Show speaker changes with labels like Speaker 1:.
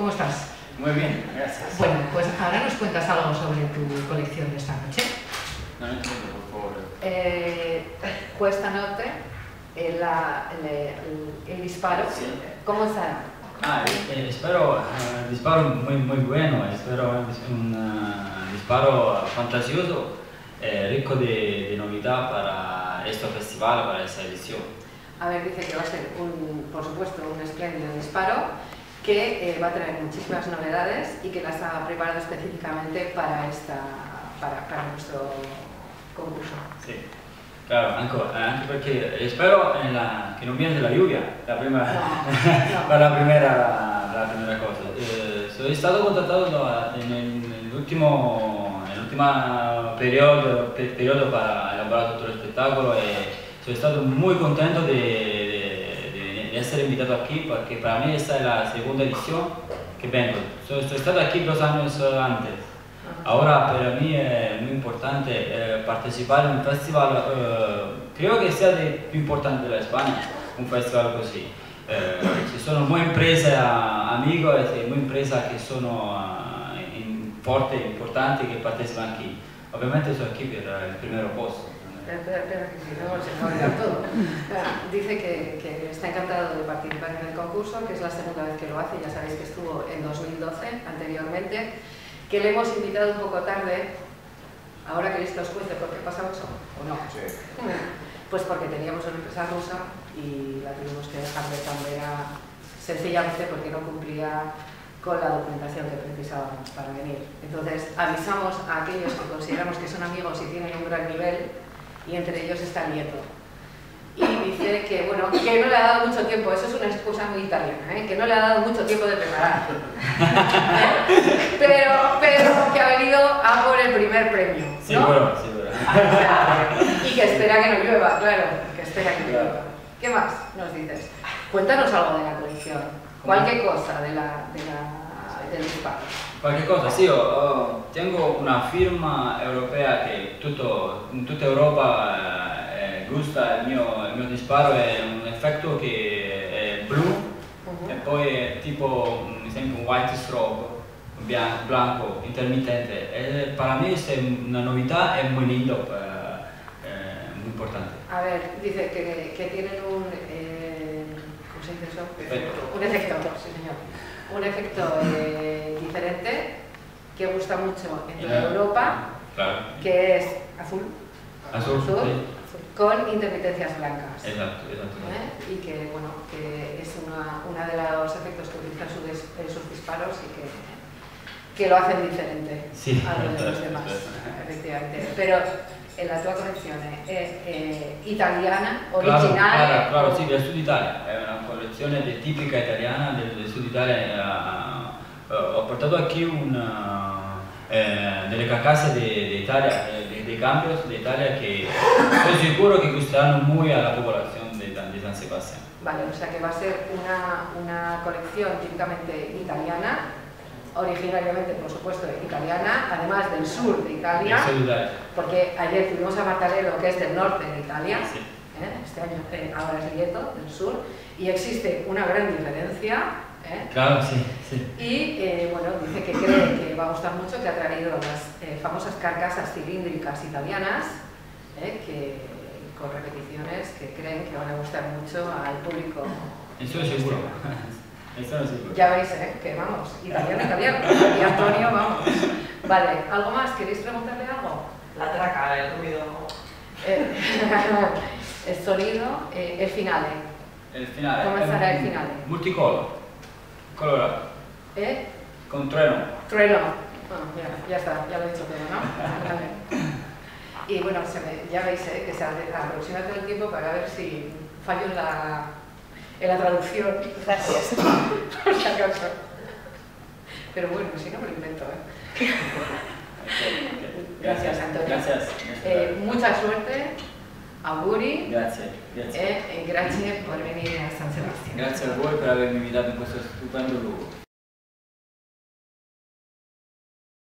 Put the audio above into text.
Speaker 1: ¿Cómo estás?
Speaker 2: Muy bien, gracias.
Speaker 1: Bueno, pues ahora nos cuentas algo sobre tu colección de esta noche.
Speaker 2: No entiendo, por favor.
Speaker 3: Questa notte il disparo,
Speaker 2: Sí.
Speaker 3: ¿cómo será?
Speaker 2: Espero un disparo muy bueno, espero un disparo fantasioso, rico de novedad para este festival, para esta edición.
Speaker 3: A ver, dice que va a ser, por supuesto, un espléndido disparo que va a tener muchísimas novedades y que las ha preparado específicamente para nuestro concurso.
Speaker 2: Sí, claro, anche perché spero che non viene la lluvia,
Speaker 3: No.
Speaker 2: per la primera cosa. Sono stato contattato nell'ultimo periodo per elaborare tutto lo spettacolo e sono stato muy contento de essere invitato aquí porque para mí esta es la segunda edición que vengo. Sono stato aquí 2 años antes. Ahora para mí es muy importante participar en un festival, creo que sea de più importante de la España, un festival così. Ci sono molte imprese amiche e molte imprese che sono forti e importanti che partecipano qui. Ovviamente sono qui per il primo posto.
Speaker 3: Espera, que si no se me va a olvidar todo. Dice que está encantado de participar en el concurso, que es la segunda vez que lo hace, ya sabéis que estuvo en 2012 anteriormente, que le hemos invitado un poco tarde. Ahora queréis que os cuente por qué pasaba eso, ¿o no?
Speaker 4: Sí.
Speaker 3: Pues porque teníamos una empresa rusa y la tuvimos que dejar de Canberra sencillamente porque no cumplía con la documentación que precisábamos para venir. Entonces avisamos a aquellos que consideramos que son amigos y tienen un gran nivel, y entre ellos está Nieto. Y dice que, bueno, que no le ha dado mucho tiempo, eso es una excusa muy italiana, que no le ha dado mucho tiempo de preparar. pero que ha venido a por el primer premio, ¿no?
Speaker 2: Seguro.
Speaker 3: Y que espera que no llueva, claro, que espera que no llueva. ¿Qué más nos dices? Cuéntanos algo de la colección, cualquier cosa del disparo.
Speaker 2: Qualche cosa, sì, tengo una firma europea che in tutta Europa gusta il mio disparo, è un effetto che è blu e poi è tipo, mi esempio, un white stroke, blanco, intermittente. E per me è una novità e muy lindo, muy importante.
Speaker 3: A ver, dice que tienen un, ¿cómo se dice eso?
Speaker 2: Efecto.
Speaker 3: Un efecto, sí señor. Un efecto diferente que gusta mucho en toda Europa,
Speaker 2: Claro.
Speaker 3: que es azul,
Speaker 2: Azul, sí.
Speaker 3: con intermitencias blancas.
Speaker 2: Esatto.
Speaker 3: Y que, bueno, que es uno de los efectos que utilizan sus disparos y que lo hacen diferente
Speaker 2: Sí.
Speaker 3: a lo de los demás, efectivamente. Pero la tua collezione è italiana, originale?
Speaker 2: Claro, sì, del Sud Italia, è una collezione tipica italiana del Sud Italia. Ho portato qui delle carcasse d'Italia, dei cambios de Italia que estoy seguro que gustarán muy a la población de San Sebastián.
Speaker 3: Vale, o sea que va a ser una colección típicamente italiana, originariamente, por supuesto, italiana, además del sur de Italia, porque ayer tuvimos a Martalero, que es del norte de Italia,
Speaker 2: Sí.
Speaker 3: Este año ahora es Lieto, del sur, y existe una gran diferencia.
Speaker 2: Claro, sí.
Speaker 3: Y bueno, dice que cree que va a gustar mucho, que ha traído las famosas carcasas cilíndricas italianas, con repeticiones que creen que van a gustar mucho al público.
Speaker 2: Estoy seguro.
Speaker 3: Ya veis, que vamos, italiano, y Antonio, vamos. Vale, ¿algo más? ¿Queréis preguntarle algo?
Speaker 1: La traca, el ruido.
Speaker 3: El sonido, el finale.
Speaker 2: El finale.
Speaker 3: ¿Cómo sarà il finale?
Speaker 2: Multicolor, colorato, con trueno.
Speaker 3: Trueno. Ya está, ya lo he dicho todo, ¿no? Vale. Y bueno, ya veis que se aproxima todo el tiempo para ver si fallo en la traducción.
Speaker 1: Gracias.
Speaker 3: Por si acaso. Pero bueno, si no me lo invento, Gracias, Antonio.
Speaker 2: Gracias.
Speaker 3: Mucha suerte. Auguri.
Speaker 2: Grazie.
Speaker 3: Grazie por venire a San Sebastián.
Speaker 2: Grazie a voi per avermi invitato in questo stupendo luogo.